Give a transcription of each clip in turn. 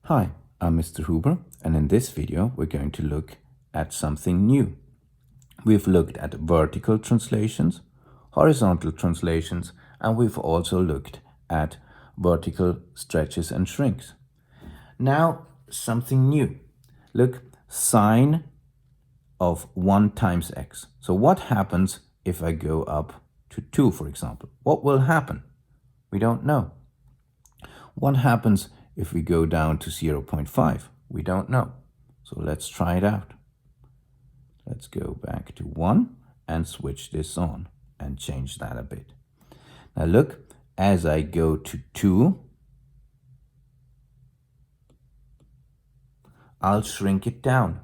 Hi, I'm Mr. Huber, and in this video we're going to look at something new. We've looked at vertical translations, horizontal translations, and we've also looked at vertical stretches and shrinks. Now, something new. Look, sine of 1 times x. So what happens if I go up to 2, for example? What will happen? We don't know. What happens if we go down to 0.5? We don't know. So let's try it out. Let's go back to 1 and switch this on and change that a bit. Now look, as I go to 2, I'll shrink it down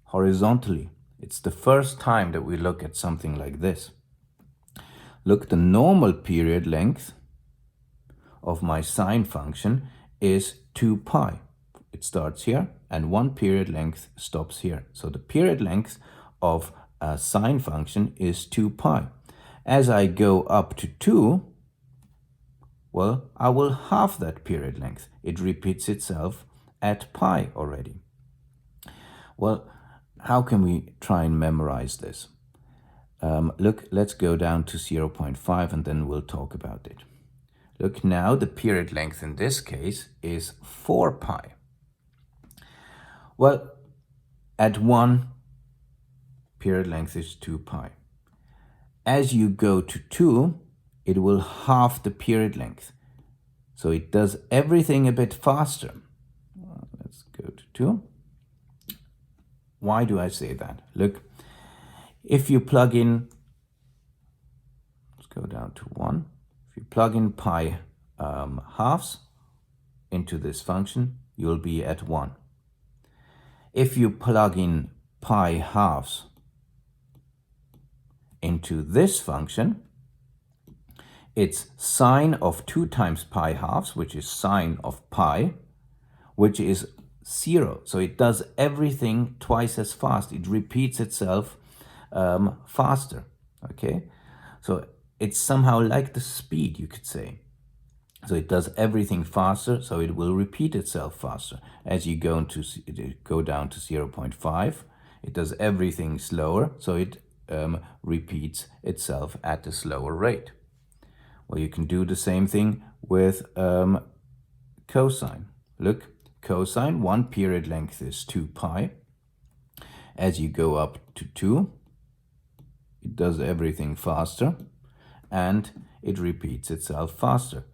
horizontally. It's the first time that we look at something like this. Look, the normal period length of my sine function is 2 pi. It starts here and one period length stops here. So the period length of a sine function is 2 pi. As I go up to 2, well, I will halve that period length. It repeats itself at pi already. Well, how can we try and memorize this? Look, let's go down to 0.5 and then we'll talk about it. Look, now the period length in this case is 4 pi. Well, at 1, period length is 2 pi. As you go to 2, it will halve the period length. So it does everything a bit faster. Let's go to 2. Why do I say that? Look, if you plug in, let's go down to 1. If you plug in pi halves into this function, you'll be at 1. If you plug in pi halves into this function, it's sine of 2 times pi halves, which is sine of pi, which is 0. So it does everything twice as fast. It repeats itself faster. Okay, so it's somehow like the speed, you could say. So it does everything faster, so it will repeat itself faster. As you go down to 0.5, it does everything slower, so it repeats itself at a slower rate. Well, you can do the same thing with cosine. Look, cosine, one period length is 2 pi. As you go up to 2, it does everything faster and it repeats itself faster.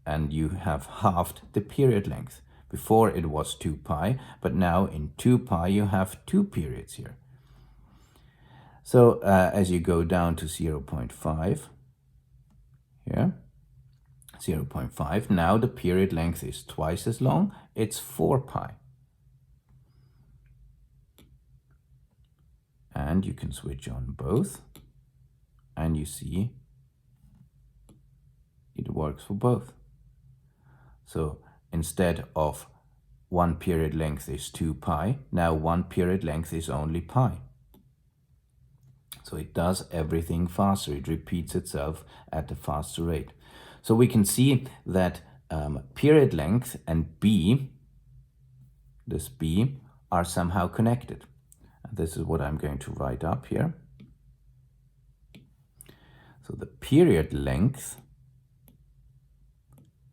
And you have halved the period length. Before it was 2 pi, but now in 2 pi you have 2 periods here. So as you go down to 0.5, here, 0.5, now the period length is twice as long, it's 4 pi. And you can switch on both, and you see it works for both. So instead of one period length is 2 pi, now one period length is only pi. So it does everything faster. It repeats itself at a faster rate. So we can see that period length and b, this b, are somehow connected. And this is what I'm going to write up here. So the period length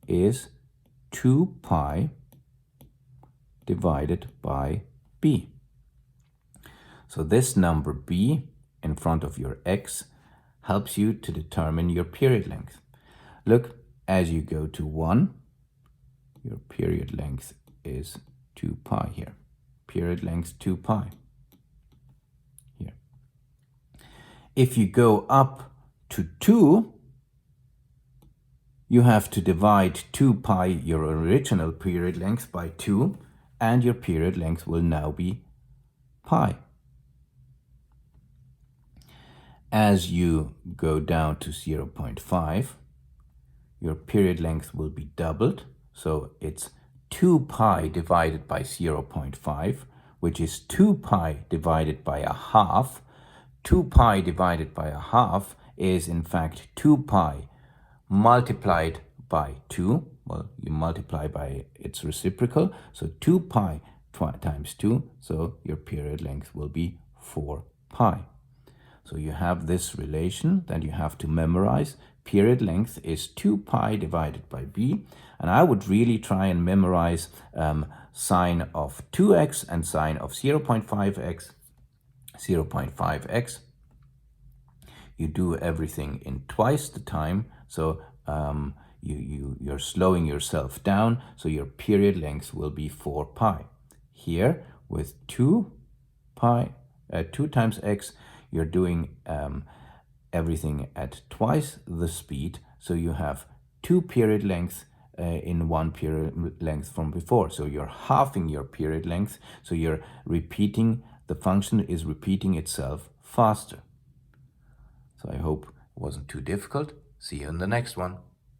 is 2 pi divided by b. So this number b in front of your x helps you to determine your period length. Look, as you go to 1, your period length is 2 pi here. Period length 2 pi here. If you go up to 2, you have to divide 2 pi, your original period length, by 2, and your period length will now be pi. As you go down to 0.5, your period length will be doubled. So it's 2 pi divided by 0.5, which is 2 pi divided by a half. 2 pi divided by a half is in fact 2 pi multiplied by 2, well, you multiply by its reciprocal, so 2 pi times 2, so your period length will be 4 pi. So you have this relation that you have to memorize. Period length is 2 pi divided by b, and I would really try and memorize sine of 2x and sine of 0.5x. 0.5x. You do everything in twice the time, so you're slowing yourself down, so your period length will be 4 pi. Here, with 2 times x, you're doing everything at twice the speed, so you have 2 period lengths in 1 period length from before. So you're halving your period length, so you're repeating, the function is repeating itself faster. So I hope it wasn't too difficult. See you in the next one.